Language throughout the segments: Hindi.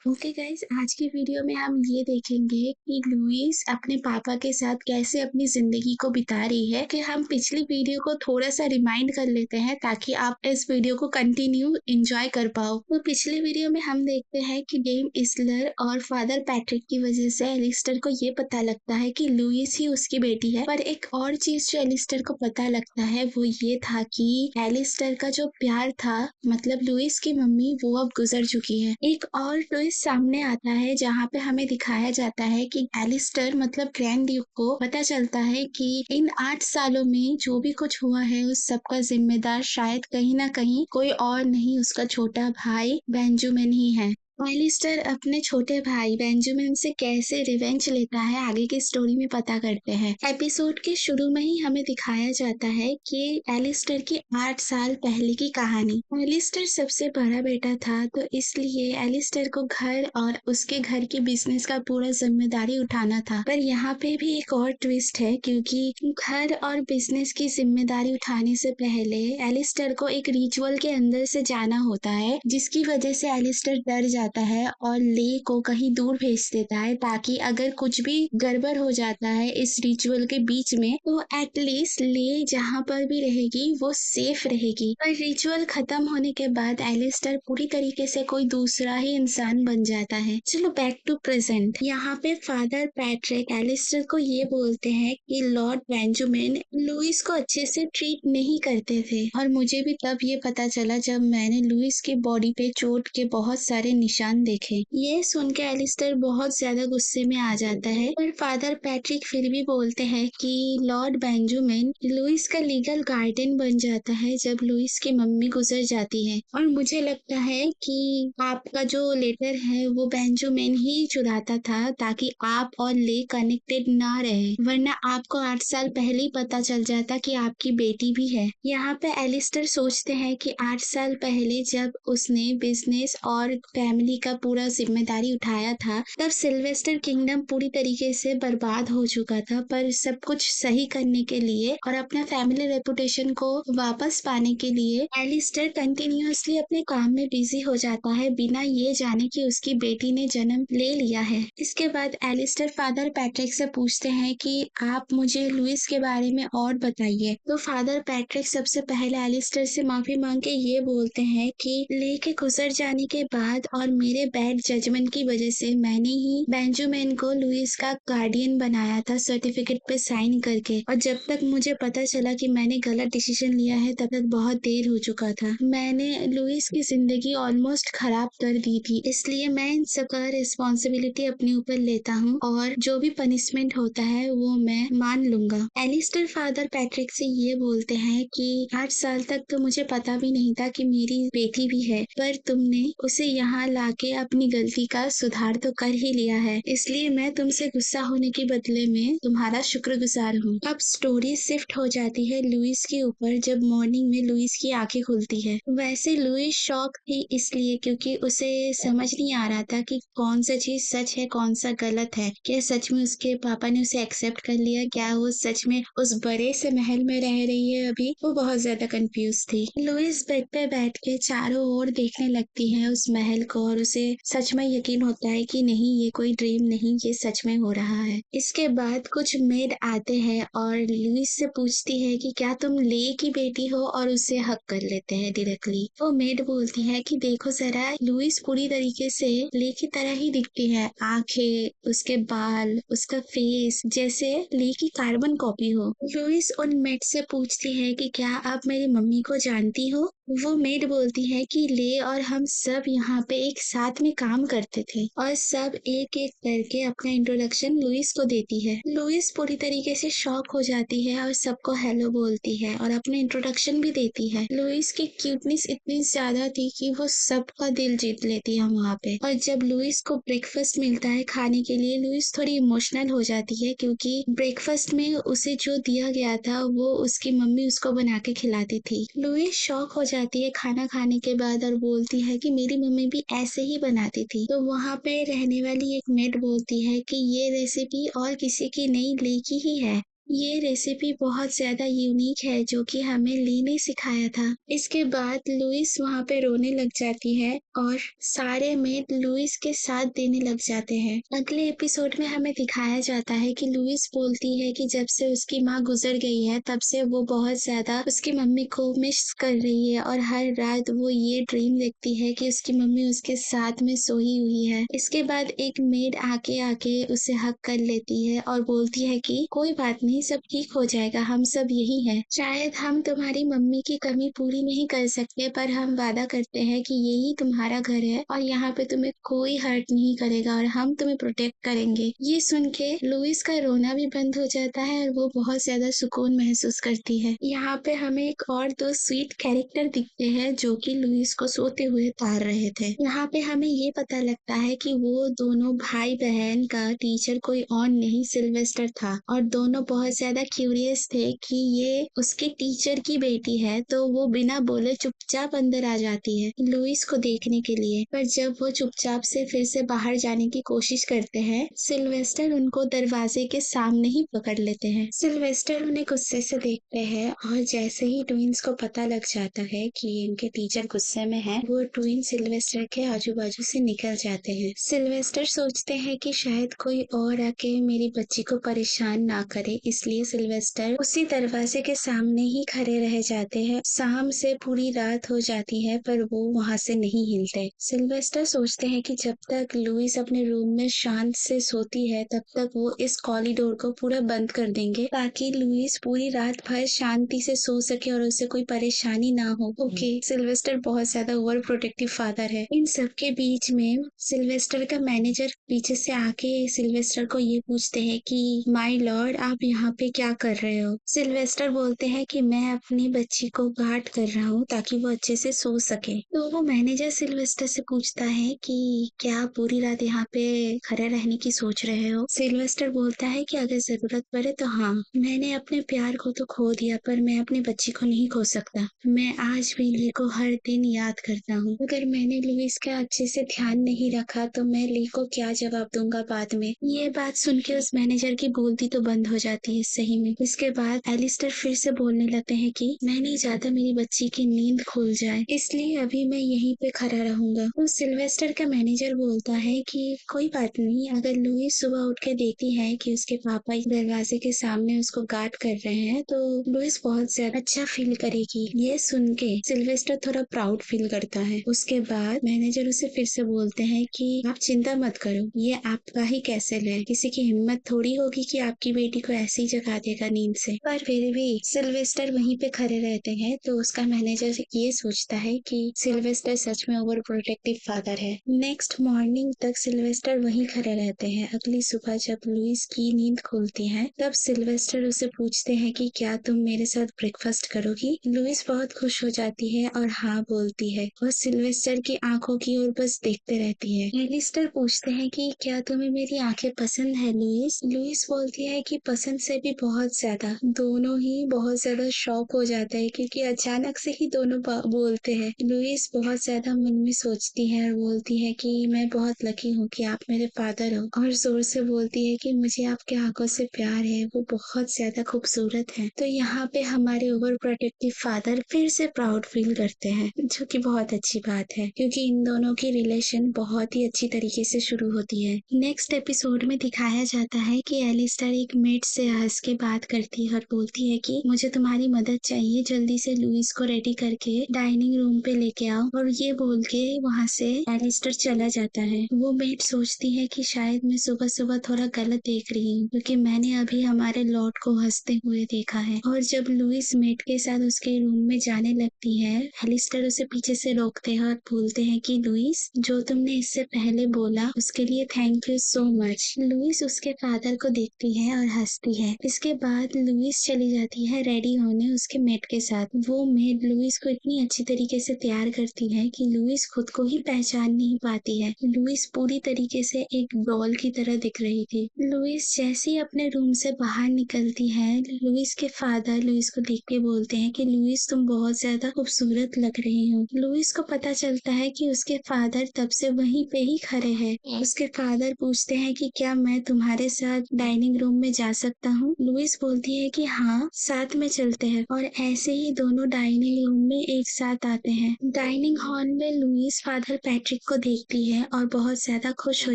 ओके गाइस, आज की वीडियो में हम ये देखेंगे कि लुइस अपने पापा के साथ कैसे अपनी जिंदगी को बिता रही है। कि हम पिछली वीडियो को थोड़ा सा रिमाइंड कर लेते हैं ताकि आप इस वीडियो को कंटिन्यू एंजॉय कर पाओ। तो पिछली वीडियो में हम देखते हैं कि डेम इसलर और फादर पैट्रिक की वजह से एलिस्टर को ये पता लगता है कि लुइस ही उसकी बेटी है। पर एक और चीज जो एलिस्टर को पता लगता है वो ये था कि एलिस्टर का जो प्यार था, मतलब लुइस की मम्मी, वो अब गुजर चुकी है। एक और ट्विस्ट सामने आता है जहाँ पे हमें दिखाया जाता है कि एलिस्टर मतलब ग्रैंड ड्यूक को पता चलता है कि इन 8 सालों में जो भी कुछ हुआ है उस सब का जिम्मेदार शायद कहीं ना कहीं कोई और नहीं, उसका छोटा भाई बेंजामिन ही है। एलिस्टर अपने छोटे भाई बेंजामिन से कैसे रिवेंज लेता है आगे की स्टोरी में पता करते हैं। एपिसोड के शुरू में ही हमें दिखाया जाता है कि एलिस्टर की 8 साल पहले की कहानी। एलिस्टर सबसे बड़ा बेटा था तो इसलिए एलिस्टर को घर और उसके घर की बिजनेस का पूरा जिम्मेदारी उठाना था। पर यहाँ पे भी एक और ट्विस्ट है क्योंकि घर और बिजनेस की जिम्मेदारी उठाने से पहले एलिस्टर को एक रिचुअल के अंदर से जाना होता है, जिसकी वजह से एलिस्टर डर जाता है और ले को कहीं दूर भेज देता है ताकि अगर कुछ भी गड़बड़ हो जाता है इस रिचुअल के बीच में तो एटलीस्ट ले जहाँ पर भी रहेगी वो सेफ रहेगी। पर रिचुअल खत्म होने के बाद एलिस्टर पूरी तरीके से कोई दूसरा ही इंसान बन जाता है। चलो बैक टू प्रेजेंट। यहाँ पे फादर पैट्रिक एलिस्टर को ये बोलते हैं कि लॉर्ड बेंजामिन लुइस को अच्छे से ट्रीट नहीं करते थे, और मुझे भी तब ये पता चला जब मैंने लुइस की बॉडी पे चोट के बहुत सारे निशान देखे। ये सुन के एलिस्टर बहुत ज्यादा गुस्से में आ जाता है, पर फादर पैट्रिक फिर भी बोलते हैं कि लॉर्ड बेंजामिन लुइस का लीगल गार्डियन बन जाता है जब लुइस की मम्मी गुजर जाती है। और मुझे लगता है कि आपका जो लेटर है वो बेंजामिन ही चुराता था ताकि आप और ले कनेक्टेड ना रहे, वरना आपको 8 साल पहले ही पता चल जाता कि आपकी बेटी भी है। यहाँ पे एलिस्टर सोचते हैं कि 8 साल पहले जब उसने बिजनेस और फैमिली का पूरा जिम्मेदारी उठाया था तब सिल्वेस्टर किंगडम पूरी तरीके से बर्बाद हो चुका था। पर सब कुछ सही करने के लिए और अपना फैमिली रेपुटेशन को वापस पाने के लिए एलिस्टर कंटिन्यूअसली अपने काम में बिजी हो जाता है बिना ये जाने कि उसकी बेटी ने जन्म ले लिया है। इसके बाद एलिस्टर फादर पैट्रिक से पूछते हैं कि आप मुझे लुइस के बारे में और बताइए। तो फादर पैट्रिक सबसे पहले एलिस्टर से माफी मांग के ये बोलते हैं कि ले के गुजर जाने के बाद और मेरे बैड जजमेंट की वजह से मैंने ही बेंजामिन को लुइस का गार्डियन बनाया था सर्टिफिकेट पे साइन करके, और जब तक मुझे पता चला कि मैंने गलत डिसीजन लिया है तब तक बहुत देर हो चुका था। मैंने लुइस की जिंदगी ऑलमोस्ट खराब कर दी थी, इसलिए मैं इन सब का रिस्पॉन्सिबिलिटी अपने ऊपर लेता हूँ और जो भी पनिशमेंट होता है वो मैं मान लूंगा। एलिस्टर फादर पैट्रिक से ये बोलते हैं कि 8 साल तक तो मुझे पता भी नहीं था कि मेरी बेटी भी है, पर तुमने उसे यहाँ लाके अपनी गलती का सुधार तो कर ही लिया है, इसलिए मैं तुमसे गुस्सा होने के बदले में तुम्हारा शुक्रगुजार हूँ। अब स्टोरी शिफ्ट हो जाती है लुइस के ऊपर जब मॉर्निंग में लुइस की आंखें खुलती है। वैसे लुइस शॉक थी इसलिए क्योंकि उसे समझ नहीं आ रहा था कि कौन सा चीज सच है कौन सा गलत है। क्या सच में उसके पापा ने उसे एक्सेप्ट कर लिया? क्या वो सच में उस बड़े से महल में रह रही है? अभी वो बहुत ज्यादा कंफ्यूज थी। लुइस बेड पे बैठ के चारों ओर देखने लगती है उस महल को और उसे सच में यकीन होता है कि नहीं, ये कोई ड्रीम नहीं, ये सच में हो रहा है। इसके बाद कुछ मेड आते हैं और लुइस से पूछती है कि क्या तुम ले की बेटी हो, और उसे हक कर लेते हैं डायरेक्टली। वो मेड बोलती है कि देखो जरा, लुइस पूरी तरीके से ले की तरह ही दिखती है, आंखें, उसके बाल, उसका फेस जैसे ले की कार्बन कॉपी हो। लुइस उन मेड से पूछती है कि क्या आप मेरी मम्मी को जानती हो? वो मेड बोलती है कि ले और हम सब यहाँ पे एक साथ में काम करते थे, और सब एक एक करके अपना इंट्रोडक्शन लुइस को देती है। लुइस पूरी तरीके से शॉक हो जाती है और सबको हेलो बोलती है और अपना इंट्रोडक्शन भी देती है। लुइस की क्यूटनेस इतनी ज्यादा थी कि वो सबका दिल जीत लेती है वहाँ पे। और जब लुइस को ब्रेकफास्ट मिलता है खाने के लिए, लुइस थोड़ी इमोशनल हो जाती है क्योंकि ब्रेकफास्ट में उसे जो दिया गया था वो उसकी मम्मी उसको बना के खिलाती थी। लुइस शॉक हो जाती है खाना खाने के बाद और बोलती है कि मेरी मम्मी भी ऐसे ही बनाती थी। तो वहाँ पे रहने वाली एक मेड बोलती है कि ये रेसिपी और किसी की नहीं, ले की ही है। ये रेसिपी बहुत ज़्यादा यूनिक है जो कि हमें ली ने सिखाया था। इसके बाद लुइस वहाँ पे रोने लग जाती है और सारे मेड लुइस के साथ देने लग जाते हैं। अगले एपिसोड में हमें दिखाया जाता है कि लुइस बोलती है कि जब से उसकी माँ गुजर गई है तब से वो बहुत ज़्यादा उसकी मम्मी को मिस कर रही है और हर रात वो ये ड्रीम देखती है कि उसकी मम्मी उसके साथ में सोई हुई है। इसके बाद एक मेड आके आके उसे हग कर लेती है और बोलती है कि कोई बात नहीं, सब ठीक हो जाएगा, हम सब यही हैं। शायद हम तुम्हारी मम्मी की कमी पूरी नहीं कर सकते पर हम वादा करते हैं कि यही तुम्हारा घर है और यहाँ पे तुम्हें कोई हर्ट नहीं करेगा और हम तुम्हें प्रोटेक्ट करेंगे। ये सुन के लुइस का रोना भी बंद हो जाता है और वो बहुत ज्यादा सुकून महसूस करती है। यहाँ पे हमें एक और दो स्वीट कैरेक्टर दिखते हैं जो कि लुइस को सोते हुए तार रहे थे। यहाँ पे हमें ये पता लगता है कि वो दोनों भाई बहन का टीचर कोई और नहीं सिल्वेस्टर था और दोनों बहुत ज्यादा क्यूरियस थे कि ये उसके टीचर की बेटी है, तो वो बिना बोले चुपचाप अंदर आ जाती है लुइस को देखने के लिए। पर जब वो चुपचाप से फिर से बाहर जाने की कोशिश करते हैं, सिल्वेस्टर उनको दरवाजे के सामने ही पकड़ लेते हैं। सिल्वेस्टर उन्हें गुस्से से देखते हैं और जैसे ही ट्विंस को पता लग जाता है कि इनके टीचर गुस्से में हैं, वो ट्विन सिल्वेस्टर के आजू बाजू से निकल जाते हैं। सिल्वेस्टर सोचते हैं कि शायद कोई और आके मेरी बच्ची को परेशान ना करे, इसलिए सिल्वेस्टर उसी दरवाजे के सामने ही खड़े रह जाते हैं। शाम से पूरी रात हो जाती है पर वो वहाँ से नहीं हिलते। सिल्वेस्टर सोचते हैं कि जब तक लुइस अपने रूम में शांत से सोती है तब तक वो इस कॉरिडोर को पूरा बंद कर देंगे ताकि लुइस पूरी रात भर शांति से सो सके और उसे कोई परेशानी ना हो। ओके, सिल्वेस्टर बहुत ज्यादा ओवर प्रोटेक्टिव फादर है। इन सब के बीच में सिल्वेस्टर का मैनेजर पीछे से आके सिल्वेस्टर को ये पूछते हैं कि माय लॉर्ड, आप यहाँ पे क्या कर रहे हो? सिल्वेस्टर बोलते हैं कि मैं अपनी बच्ची को गार्ड कर रहा हूँ ताकि वो अच्छे से सो सके। तो वो मैनेजर सिल्वेस्टर से पूछता है कि क्या आप पूरी रात यहाँ पे खड़े रहने की सोच रहे हो? सिल्वेस्टर बोलता है कि अगर जरूरत पड़े तो हाँ, मैंने अपने प्यार को तो खो दिया पर मैं अपनी बच्ची को नहीं खो सकता। मैं आज भी ली को हर दिन याद करता हूँ। अगर मैंने लुइस का अच्छे से ध्यान नहीं रखा तो मैं ली को क्या जवाब दूंगा बाद में। ये बात सुन के उस मैनेजर की बोलती तो बंद हो जाती है सही में। इसके बाद एलिस्टर फिर से बोलने लगते हैं कि मैं नहीं चाहता मेरी बच्ची की नींद खुल जाए, इसलिए अभी मैं यहीं पे खड़ा रहूंगा। तो सिल्वेस्टर का मैनेजर बोलता है कि कोई बात नहीं, अगर लुइस सुबह उठ के देखती है कि उसके पापा एक दरवाजे के सामने उसको गार्ड कर रहे हैं तो लुइस बहुत ज्यादा अच्छा फील करेगी। ये सुन के सिल्वेस्टर थोड़ा प्राउड फील करता है। उसके बाद मैनेजर उसे फिर से बोलते हैं कि आप चिंता मत करो, ये आपका ही कैसल है, किसी की हिम्मत थोड़ी होगी कि आपकी बेटी को ऐसे ही जगा देगा नींद से। पर फिर भी सिल्वेस्टर वहीं पे खड़े रहते हैं तो उसका मैनेजर ये सोचता है कि सिल्वेस्टर सच में ओवर प्रोटेक्टिव फादर है। नेक्स्ट मॉर्निंग तक सिल्वेस्टर वहीं खड़े रहते हैं। अगली सुबह जब लुइस की नींद खुलती है तब सिल्वेस्टर उसे पूछते हैं कि क्या तुम मेरे साथ ब्रेकफास्ट करोगी? लुइस बहुत खुश हो जाती है और हाँ बोलती है और सिल्वेस्टर की आंखों की ओर बस देखते रहती है। एलिस्टर पूछते हैं कि क्या तुम्हें मेरी आंखें पसंद है लुइस? लुइस बोलती है कि पसंद से भी बहुत ज्यादा। दोनों ही बहुत ज्यादा शॉक हो जाते हैं क्योंकि अचानक से ही दोनों बोलते हैं। लुइस बहुत ज्यादा मन में सोचती है और बोलती है कि मैं बहुत लकी हूँ कि आप मेरे फादर हो, और जोर से बोलती है कि मुझे आपके आंखों से प्यार है, वो बहुत ज्यादा खूबसूरत है। तो यहाँ पे हमारे ओवर प्रोटेक्टिव फादर फिर से प्राउड फील करते हैं, जो कि बहुत अच्छी बात है क्योंकि इन दोनों की रिलेशन बहुत ही अच्छी तरीके से शुरू होती है। नेक्स्ट एपिसोड में दिखाया जाता है कि एलिस्टर एक मेड से हंस के बात करती है और बोलती है कि मुझे तुम्हारी मदद चाहिए, जल्दी से लुइस को रेडी करके डाइनिंग रूम पे लेके आओ। और ये बोल के वहाँ से एलिस्टर चला जाता है। वो मेड सोचती है कि शायद मैं सुबह सुबह थोड़ा गलत देख रही हूँ क्योंकि मैंने अभी हमारे लॉर्ड को हंसते हुए देखा है। और जब लुइस मेड के साथ उसके रूम में जाने लगती है, एलिस्टर उसे पीछे से रोकते हैं और बोलते हैं कि लुइस, जो तुमने इससे पहले बोला उसके लिए thank you so much. Louise उसके फादर को देखती है और हंसती है। इसके बाद लुइस चली जाती है रेडी होने उसके मेड के साथ। वो मेड लुइस को इतनी अच्छी तरीके से तैयार करती है कि लुइस खुद को ही पहचान नहीं पाती है। लुइस पूरी तरीके से एक डॉल की तरह दिख रही थी। लुइस जैसे ही अपने रूम से बाहर निकलती है, लुइस के फादर लुइस को देख के बोलते हैं कि लुइस, तुम बहुत ज्यादा खूबसूरत लग रही हो। लुइस को पता चलता है कि उसके फादर तब से वहीं पे ही खड़े हैं। उसके फादर पूछते हैं कि क्या मैं तुम्हारे साथ डाइनिंग रूम में जा सकता हूँ। लुइस बोलती है कि हाँ, साथ में चलते हैं और ऐसे ही दोनों डाइनिंग रूम में एक साथ आते हैं। डाइनिंग हॉल में लुइस फादर पैट्रिक को देखती है और बहुत ज्यादा खुश हो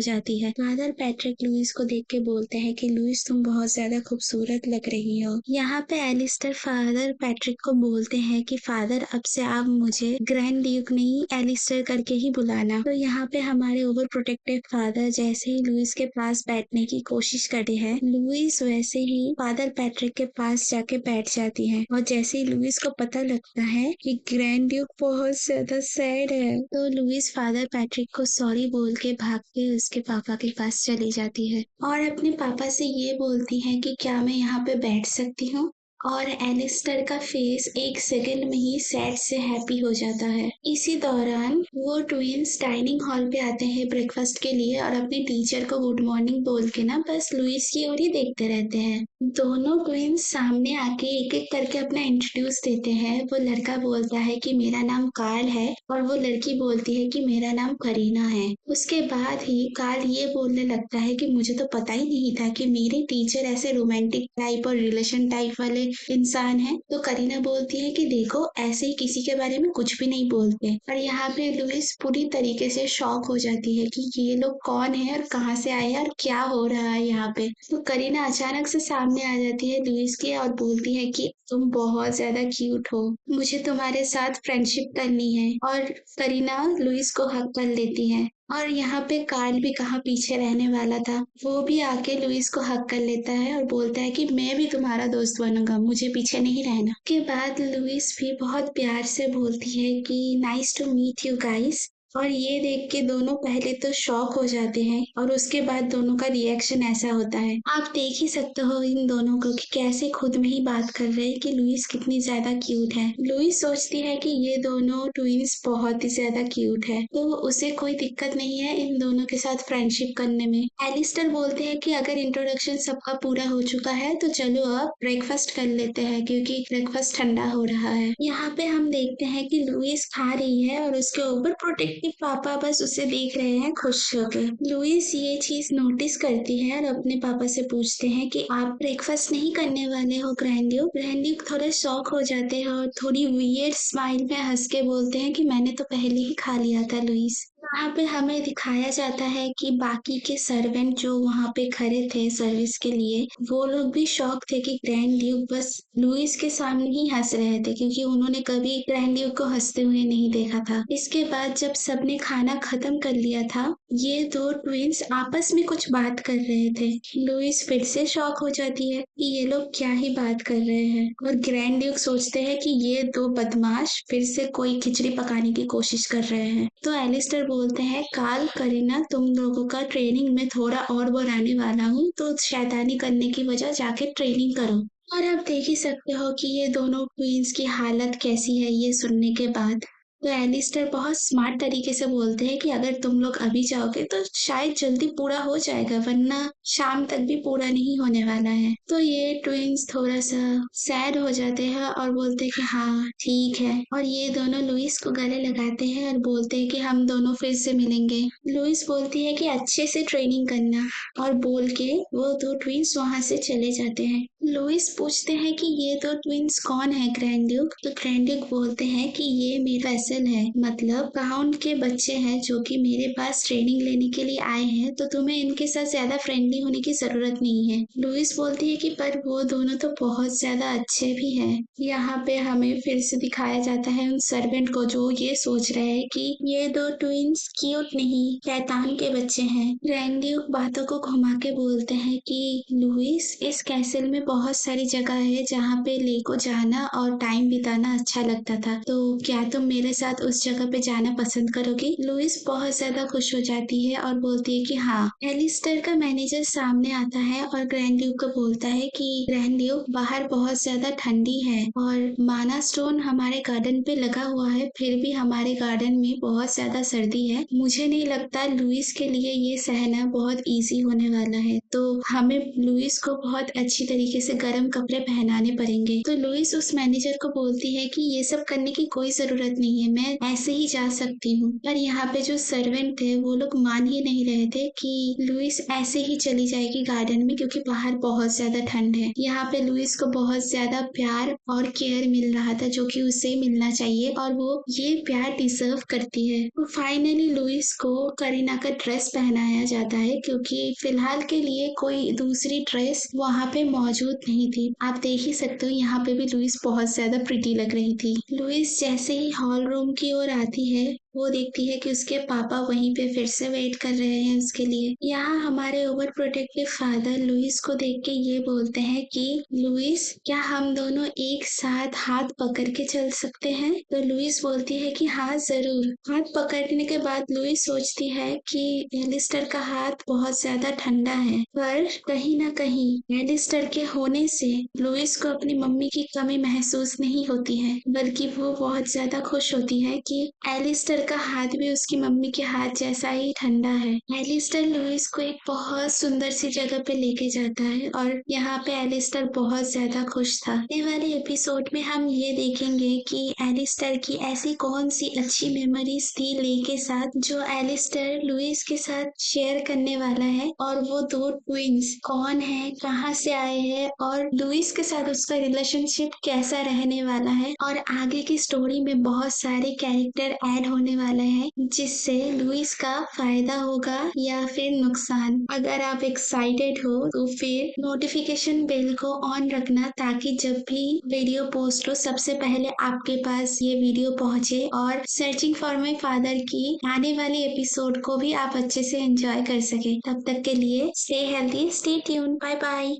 जाती है। फादर पैट्रिक लुइस को देख के बोलते हैं कि लुइस तुम बहुत ज्यादा खूबसूरत लग रही हो। यहाँ पे एलिस्टर फादर पैट्रिक को बोलते हैं कि फादर अब से आप मुझे ग्रैंड ड्यूक नहीं एलिस्टर करके ही बुलाना। तो यहाँ पे हमारे ओवर प्रोटेक्टिव फादर जैसे ही लुइस के पास बैठने की कोशिश करते हैं, लुइस वैसे ही फादर पैट्रिक के पास जाके बैठ जाती है। और जैसे ही लुइस को पता लगता है कि ग्रैंड ड्यूक बहुत ज्यादा सैड है, तो लुइस फादर पैट्रिक को सॉरी बोल के भाग के उसके पापा के पास चली जाती है और अपने पापा से ये बोलती है कि क्या मैं यहाँ पे बैठ सकती हूँ। और एलिस्टर का फेस एक सेकंड में ही सैड से हैप्पी हो जाता है। इसी दौरान वो ट्विंस डाइनिंग हॉल पे आते हैं ब्रेकफास्ट के लिए और अपने टीचर को गुड मॉर्निंग बोल के ना बस लुइस की ओर ही देखते रहते हैं। दोनों ट्विंस सामने आके एक एक करके अपना इंट्रोड्यूस देते हैं। वो लड़का बोलता है कि मेरा नाम कार्ल है और वो लड़की बोलती है कि मेरा नाम करीना है। उसके बाद ही कार्ल ये बोलने लगता है कि मुझे तो पता ही नहीं था कि मेरे टीचर ऐसे रोमांटिक टाइप और रिलेशन टाइप वाले इंसान है। तो करीना बोलती है कि देखो ऐसे ही किसी के बारे में कुछ भी नहीं बोलते। और यहाँ पे लुइस पूरी तरीके से शॉक हो जाती है कि ये लोग कौन है और कहाँ से आए हैं और क्या हो रहा है यहाँ पे। तो करीना अचानक से सामने आ जाती है लुइस के और बोलती है कि तुम बहुत ज्यादा क्यूट हो, मुझे तुम्हारे साथ फ्रेंडशिप करनी है। और करीना लुइस को हक कर लेती है। और यहाँ पे कार्ल भी कहाँ पीछे रहने वाला था, वो भी आके लुइस को हक कर लेता है और बोलता है कि मैं भी तुम्हारा दोस्त बनूंगा, मुझे पीछे नहीं रहना। के बाद लुइस भी बहुत प्यार से बोलती है कि nice to meet you guys. और ये देख के दोनों पहले तो शॉक हो जाते हैं और उसके बाद दोनों का रिएक्शन ऐसा होता है। आप देख ही सकते हो इन दोनों को कि कैसे खुद में ही बात कर रहे हैं कि लुइस कितनी ज्यादा क्यूट है। लुइस सोचती है कि ये दोनों ट्विंस बहुत ही ज्यादा क्यूट है, तो उसे कोई दिक्कत नहीं है इन दोनों के साथ फ्रेंडशिप करने में। एलिस्टर बोलते हैं कि अगर इंट्रोडक्शन सबका पूरा हो चुका है तो चलो अब ब्रेकफास्ट कर लेते हैं क्योंकि ब्रेकफास्ट ठंडा हो रहा है। यहाँ पे हम देखते हैं कि लुइस खा रही है और उसके ऊपर प्रोटेक्टिव पापा बस उसे देख रहे हैं खुश होकर। लुइस ये चीज नोटिस करती है और अपने पापा से पूछते हैं कि आप ब्रेकफास्ट नहीं करने वाले हो ग्रैंड्यूक। ग्रैंड्यूक थोड़े शॉक हो जाते हैं और थोड़ी वियर्ड स्माइल में हंस के बोलते हैं कि मैंने तो पहले ही खा लिया था लुइस। यहाँ पे हमें दिखाया जाता है कि बाकी के सर्वेंट जो वहाँ पे खड़े थे सर्विस के लिए, वो लोग भी शॉक थे कि ग्रैंड ड्यूक बस लुइस के सामने ही हंस रहे थे क्योंकि उन्होंने कभी ग्रैंड ड्यूक को हंसते हुए नहीं देखा था। इसके बाद जब सबने खाना खत्म कर लिया था, ये दो ट्विंस आपस में कुछ बात कर रहे थे। लुइस फिर से शॉक हो जाती है कि ये लोग क्या ही बात कर रहे हैं और ग्रैंड ड्यूक सोचते हैं कि ये दो बदमाश फिर से कोई खिचड़ी पकाने की कोशिश कर रहे हैं। तो एलिस्टर बोलते हैं कार्ल करीना तुम लोगों का ट्रेनिंग में थोड़ा और बढ़ाने वाला हूँ, तो शैतानी करने की वजह जाके ट्रेनिंग करो। और आप देख ही सकते हो कि ये दोनों क्वींस की हालत कैसी है ये सुनने के बाद। तो एलिस्टर बहुत स्मार्ट तरीके से बोलते हैं कि अगर तुम लोग अभी जाओगे तो शायद जल्दी पूरा हो जाएगा वरना शाम तक भी पूरा नहीं होने वाला है। तो ये ट्विंस थोड़ा सा सैड हो जाते हैं और बोलते हैं कि हाँ ठीक है। और ये दोनों लुइस को गले लगाते हैं और बोलते हैं कि हम दोनों फिर से मिलेंगे। लुइस बोलती है कि अच्छे से ट्रेनिंग करना और बोल के वो दो ट्विंस वहां से चले जाते हैं। लुइस पूछते हैं कि ये दो ट्विंस कौन है ग्रैंड ड्यूक। तो ग्रैंड ड्यूक बोलते हैं कि ये मेरा वेसल है, मतलब काउंट के बच्चे हैं जो कि मेरे पास ट्रेनिंग लेने के लिए आए हैं, तो तुम्हें इनके साथ ज्यादा फ्रेंडली होने की जरूरत नहीं है। लुइस बोलती है कि पर वो दोनों तो बहुत ज्यादा अच्छे भी हैं। यहाँ पे हमें फिर से दिखाया जाता है उन सर्वेंट को जो ये सोच रहे हैं कि ये दो ट्विंस क्यूट नहीं शैतान के बच्चे हैं। ग्रैंड ड्यूक बातों को घुमा के बोलते हैं कि लुइस इस कैसल में बहुत सारी जगह है जहाँ पे ले को जाना और टाइम बिताना अच्छा लगता था, तो क्या तुम मेरे साथ उस जगह पे जाना पसंद करोगी। लुइस बहुत ज्यादा खुश हो जाती है और बोलती है कि हाँ। एलिस्टर का मैनेजर सामने आता है और ग्रैंड ड्यूक को बोलता है कि ग्रैंड ड्यूक बाहर बहुत ज्यादा ठंडी है और माना स्टोन हमारे गार्डन पे लगा हुआ है, फिर भी हमारे गार्डन में बहुत ज्यादा सर्दी है। मुझे नहीं लगता लुइस के लिए ये सहना बहुत इजी होने वाला है, तो हमें लुइस को बहुत अच्छी तरीके से गर्म कपड़े पहनाने पड़ेंगे। तो लुइस उस मैनेजर को बोलती है कि ये सब करने की कोई जरूरत नहीं है, मैं ऐसे ही जा सकती हूँ। पर यहाँ पे जो सर्वेंट थे वो लोग मान ही नहीं रहे थे कि लुइस ऐसे ही चली जाएगी गार्डन में, क्योंकि बाहर बहुत ज्यादा ठंड है। यहाँ पे लुइस को बहुत ज्यादा प्यार और केयर मिल रहा था जो कि उसे मिलना चाहिए, और वो ये प्यार डिजर्व करती है। तो फाइनली लुइस को करीना का ड्रेस पहनाया जाता है, क्योंकि फिलहाल के लिए कोई दूसरी ड्रेस वहाँ पे मौजूद नहीं थी। आप देख ही सकते हो यहाँ पे भी लुइस बहुत ज्यादा प्रिटी लग रही थी। लुइस जैसे ही हॉल रूम की ओर आती है, वो देखती है कि उसके पापा वहीं पे फिर से वेट कर रहे हैं उसके लिए। यहाँ हमारे ओवर प्रोटेक्टिव फादर लुइस को देख के ये बोलते हैं कि लुइस, क्या हम दोनों एक साथ हाथ पकड़ के चल सकते हैं? तो लुइस बोलती है कि हाँ जरूर। हाथ पकड़ने के बाद लुइस सोचती है कि एलिस्टर का हाथ बहुत ज्यादा ठंडा है, पर कहीं ना कहीं एलिस्टर के होने से लुइस को अपनी मम्मी की कमी महसूस नहीं होती है, बल्कि वो बहुत ज्यादा खुश होती है कि एलिस्टर का हाथ भी उसकी मम्मी के हाथ जैसा ही ठंडा है। एलिस्टर लुइस को एक बहुत सुंदर सी जगह पे लेके जाता है, और यहाँ पे एलिस्टर बहुत ज्यादा खुश था। आने वाले एपिसोड में हम ये देखेंगे कि एलिस्टर की ऐसी कौन सी अच्छी मेमोरीज थी ले के साथ जो एलिस्टर लुइस के साथ शेयर करने वाला है, और वो दो ट्विंस कौन है, कहाँ से आए हैं, और लुइस के साथ उसका रिलेशनशिप कैसा रहने वाला है, और आगे की स्टोरी में बहुत सारे कैरेक्टर ऐड होने वाले हैं जिससे लुइस का फायदा होगा या फिर नुकसान। अगर आप एक्साइटेड हो तो फिर नोटिफिकेशन बेल को ऑन रखना, ताकि जब भी वीडियो पोस्ट हो सबसे पहले आपके पास ये वीडियो पहुंचे, और सर्चिंग फॉर माई फादर की आने वाली एपिसोड को भी आप अच्छे से एंजॉय कर सके। तब तक के लिए stay healthy, stay tune, bye bye.